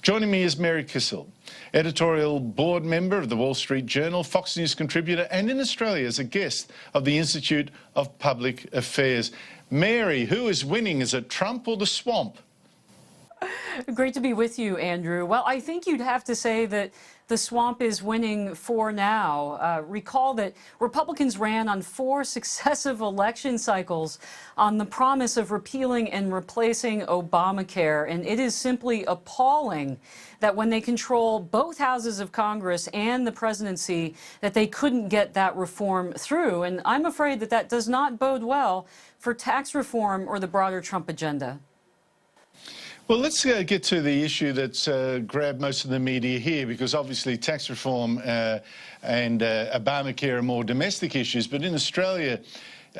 Joining me is Mary Kissel, editorial board member of the Wall Street Journal, Fox News contributor, and in Australia as a guest of the Institute of Public Affairs. Mary, who is winning? Is it Trump or the swamp? Great to be with you, Andrew. Well, I think you'd have to say that the swamp is winning for now. Recall that Republicans ran on 4 successive election cycles on the promise of repealing and replacing Obamacare, and it is simply appalling that when they control both houses of Congress and the presidency, that they couldn't get that reform through. And I'm afraid that that does not bode well for tax reform or the broader Trump agenda. Well, let's get to the issue that's grabbed most of the media here, because obviously tax reform and Obamacare are more domestic issues. But in Australia,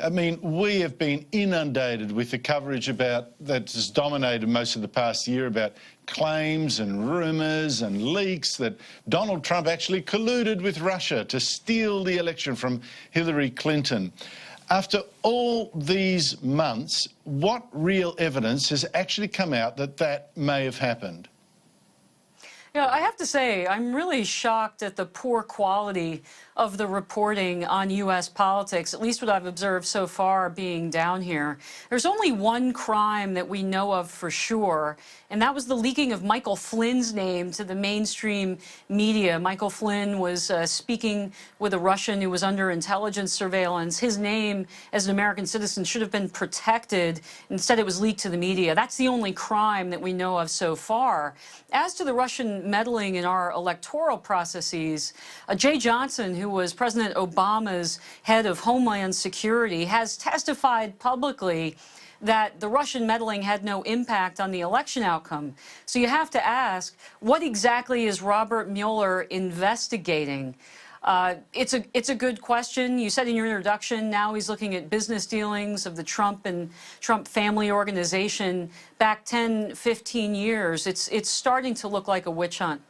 I mean, we have been inundated with the coverage about that has dominated most of the past year about claims and rumours and leaks that Donald Trump actually colluded with Russia to steal the election from Hillary Clinton. After all these months, what real evidence has actually come out that that may have happened? You know, I have to say, I'm really shocked at the poor quality of the reporting on U.S. politics, at least what I've observed so far being down here. There's only one crime that we know of for sure, and that was the leaking of Michael Flynn's name to the mainstream media. Michael Flynn was speaking with a Russian who was under intelligence surveillance. His name as an American citizen should have been protected. Instead, it was leaked to the media. That's the only crime that we know of so far. As to the Russian meddling in our electoral processes, Jay Johnson, who was President Obama's head of Homeland Security, has testified publicly that the Russian meddling had no impact on the election outcome. So you have to ask, what exactly is Robert Mueller investigating? It's a good question. You said in your introduction, now he's looking at business dealings of the Trump and Trump family organization back 10, 15 years. It's starting to look like a witch hunt.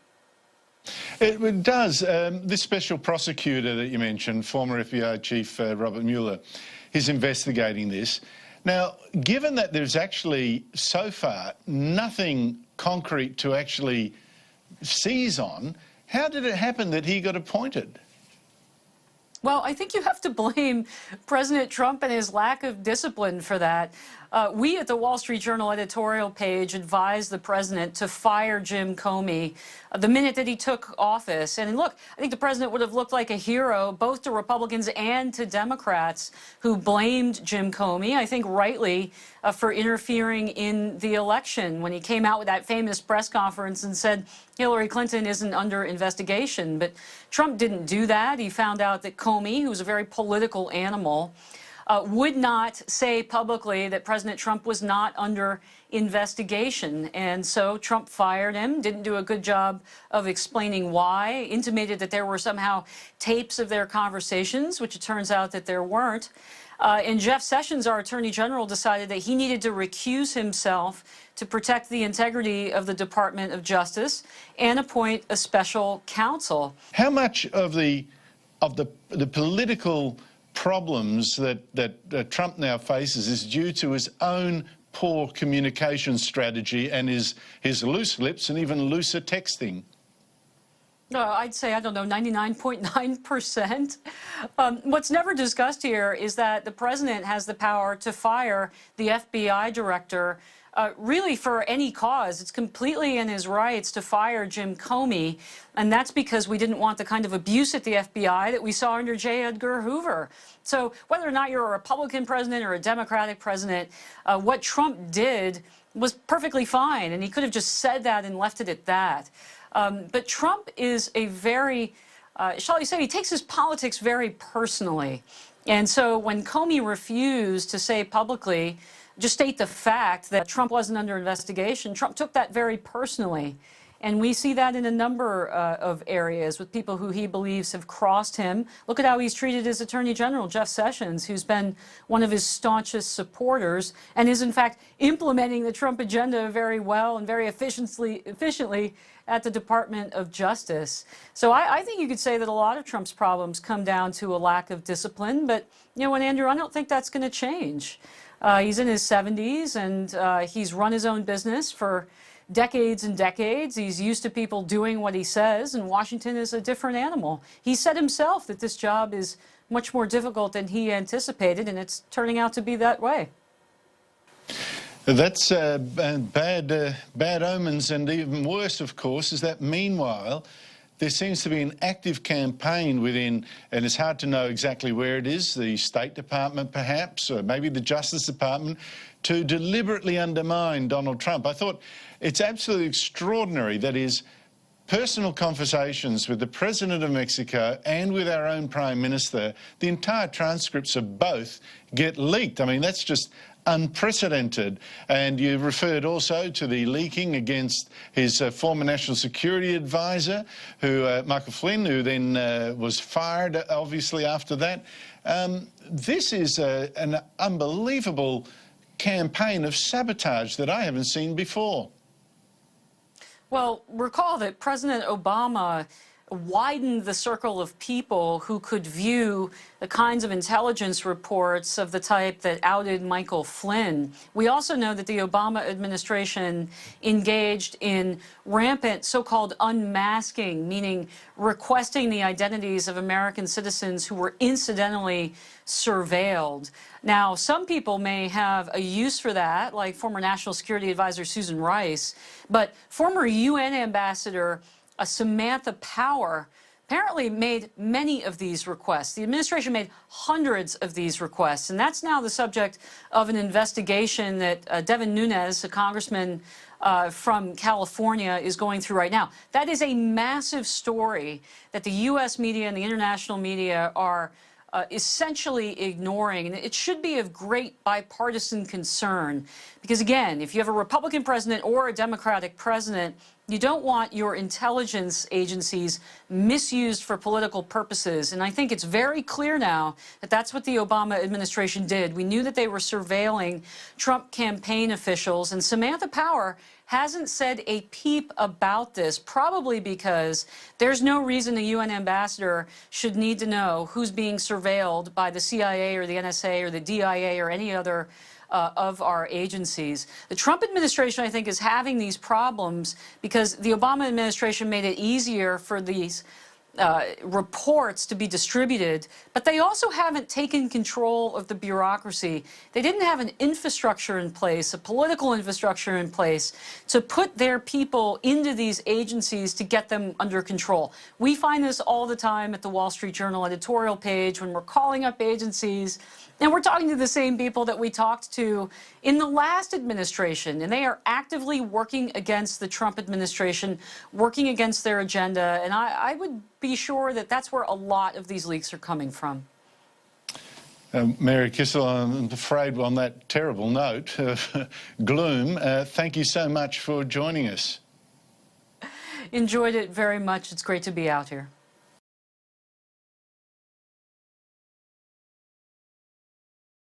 It does. This special prosecutor that you mentioned, former FBI Chief Robert Mueller, is investigating this. Now, given that there's actually, so far, nothing concrete to actually seize on, how did it happen that he got appointed? Well, I think you have to blame President Trump and his lack of discipline for that. We at the Wall Street Journal editorial page advised the president to fire Jim Comey the minute that he took office. And look, I think the president would have looked like a hero both to Republicans and to Democrats who blamed Jim Comey, I think rightly, for interfering in the election when he came out with that famous press conference and said Hillary Clinton isn't under investigation. But Trump didn't do that. He found out that Comey, who's a very political animal, would not say publicly that President Trump was not under investigation. And so Trump fired him, didn't do a good job of explaining why, intimated that there were somehow tapes of their conversations, which it turns out that there weren't. And Jeff Sessions, our Attorney General, decided that he needed to recuse himself to protect the integrity of the Department of Justice and appoint a special counsel. How much of the political problems that Trump now faces is due to his own poor communication strategy and his loose lips and even looser texting? No, I'd say, I don't know, 99.9%. What's never discussed here is that the president has the power to fire the FBI director really for any cause. It's completely in his rights to fire Jim Comey, and that's because we didn't want the kind of abuse at the FBI that we saw under J. Edgar Hoover. So whether or not you're a Republican president or a Democratic president, what Trump did was perfectly fine, and he could have just said that and left it at that. But Trump is a very, shall I say, he takes his politics very personally. And so when Comey refused to say publicly, just state the fact that Trump wasn't under investigation, Trump took that very personally. And we see that in a number of areas with people who he believes have crossed him. Look at how he's treated his Attorney General, Jeff Sessions, who's been one of his staunchest supporters and is, in fact, implementing the Trump agenda very well and very efficiently at the Department of Justice. So I think you could say that a lot of Trump's problems come down to a lack of discipline. But, you know what, Andrew, I don't think that's going to change. He's in his 70s, and he's run his own business for decades and decades. He's used to people doing what he says, and Washington is a different animal. He said himself that this job is much more difficult than he anticipated, and it's turning out to be that way. That's bad omens, and even worse, of course, is that meanwhile, there seems to be an active campaign within, and it's hard to know exactly where it is, the State Department perhaps, or maybe the Justice Department, to deliberately undermine Donald Trump. I thought it's absolutely extraordinary that his personal conversations with the President of Mexico and with our own Prime Minister, the entire transcripts of both get leaked. I mean, that's just unprecedented. And you referred also to the leaking against his former National Security Advisor, Michael Flynn, who then was fired, obviously, after that. This is an unbelievable campaign of sabotage that I haven't seen before. Well, recall that President Obama widened the circle of people who could view the kinds of intelligence reports of the type that outed Michael Flynn. We also know that the Obama administration engaged in rampant so-called unmasking, meaning requesting the identities of American citizens who were incidentally surveilled. Now, some people may have a use for that, like former National Security Advisor Susan Rice, but former UN Ambassador Samantha Power apparently made many of these requests. The administration made hundreds of these requests, and that's now the subject of an investigation that Devin Nunes, a congressman from California, is going through right now. That is a massive story that the U.S. media and the international media are essentially ignoring, and it should be of great bipartisan concern because, again, if you have a Republican president or a Democratic president, you don't want your intelligence agencies misused for political purposes. And I think it's very clear now that that's what the Obama administration did. We knew that they were surveilling Trump campaign officials, and Samantha Power hasn't said a peep about this, probably because there's no reason a UN ambassador should need to know who's being surveilled by the CIA or the NSA or the DIA or any other of our agencies. The Trump administration, I think, is having these problems because the Obama administration made it easier for these reports to be distributed, but they also haven't taken control of the bureaucracy. They didn't have an infrastructure in place, a political infrastructure in place, to put their people into these agencies to get them under control. We find this all the time at the Wall Street Journal editorial page when we're calling up agencies, and we're talking to the same people that we talked to in the last administration, and they are actively working against the Trump administration, working against their agenda, and I would be sure that that's where a lot of these leaks are coming from. Mary Kissel, I'm afraid on that terrible note of gloom, thank you so much for joining us. Enjoyed it very much. It's great to be out here.